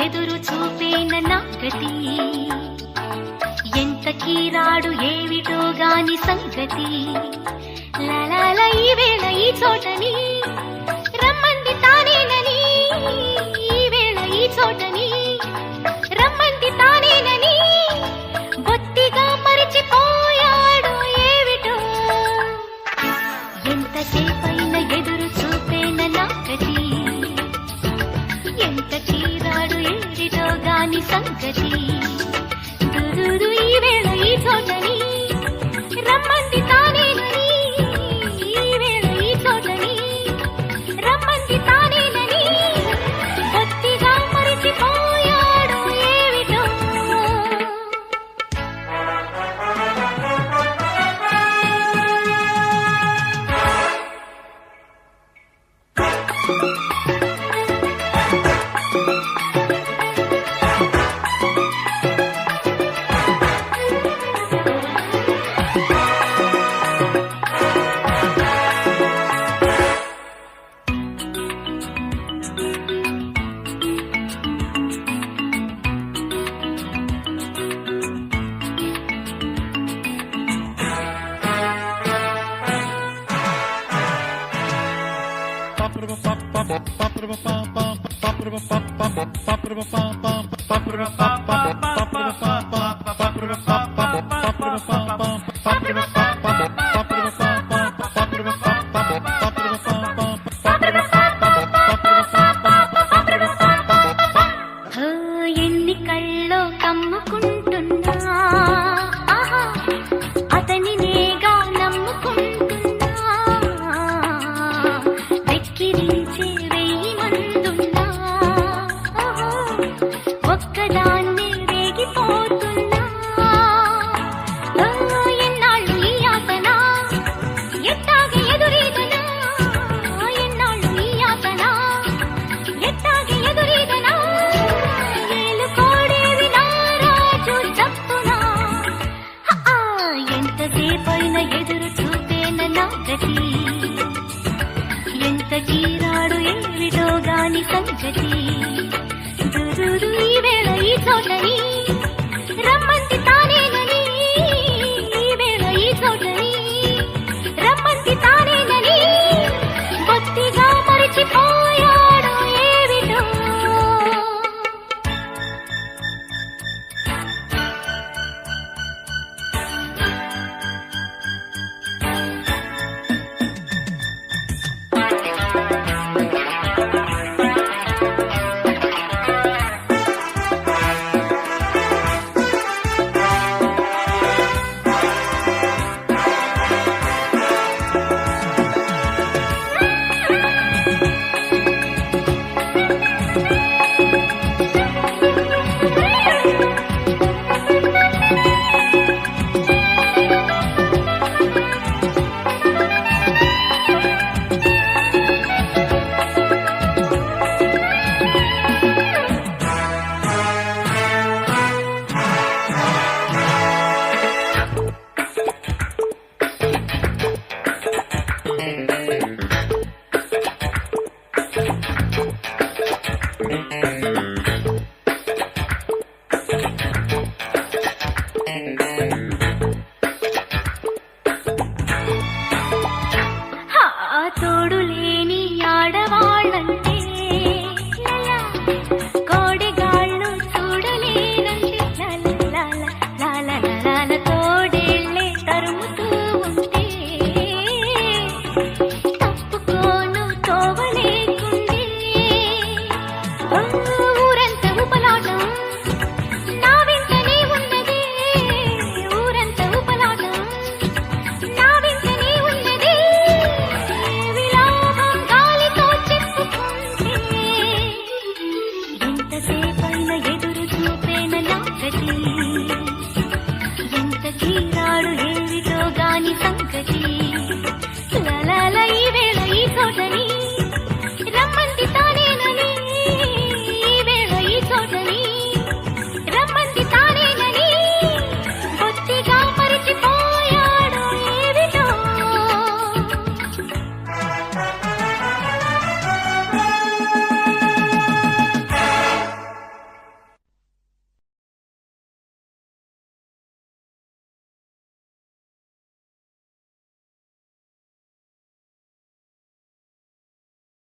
ఎదురు చూపేన నాగతి ఎంత కీరాడు ఏమిటో గాని సంగతి లాలాల ఈ వేళ ఈ చోటని రమ్మంది తానేనని ఈ వేళ ఈ చోటని రమ్మంది తానేనని బొత్తిగా మరిచిపోయాడు ఏమిటో ఎంతసేపైన ఎదురు చూపేన నాగతి ఎంత తీరాడు ఏడిటో గాని సంగతి దురుదు ఈ వేళ ఈ చోటని రమ్మంది తానేనని ఈ వేళ ఈ చోటని రమ్మంది తానేనని బొత్తిగా మరిచిపోయాడు ఏమిటో ఎన్ని కళ్ళో కమ్ముకుంటున్నా అతని నేగా నమ్ముకుంటున్నా వెక్కిరించే వెయ్యి మందున్నా ఒక్కదాన్ని రేగిపోతున్నా ఎన్నాళ్ళు ఈ ఆసన ఎట్టాగే ఎదురీదనా ఎన్నాళ్ళు ఈ ఆసన ఎట్టాగే ఎదురీదనా ఏలు కోడేవి నారాజు చప్పునా ఎంతసేపైన ఎదురు చూపేన నాగతి ఎంత చీరాడు ఏమిటో గాని సంగతి దురుదు ఈ వేళ ఈ చోటని రమ్మంది తానేనని ఈ వేళ ఈ చోటని రమ్మంది తానేనని బొత్తిగా మరిచిపోయాడు ఏమిటో తోడు లేని ఆడవాళ్ళంటే కోడిగాళ్ళు చూడలేనంటే తోడేళ్ళే తరుముతూ ఉంటే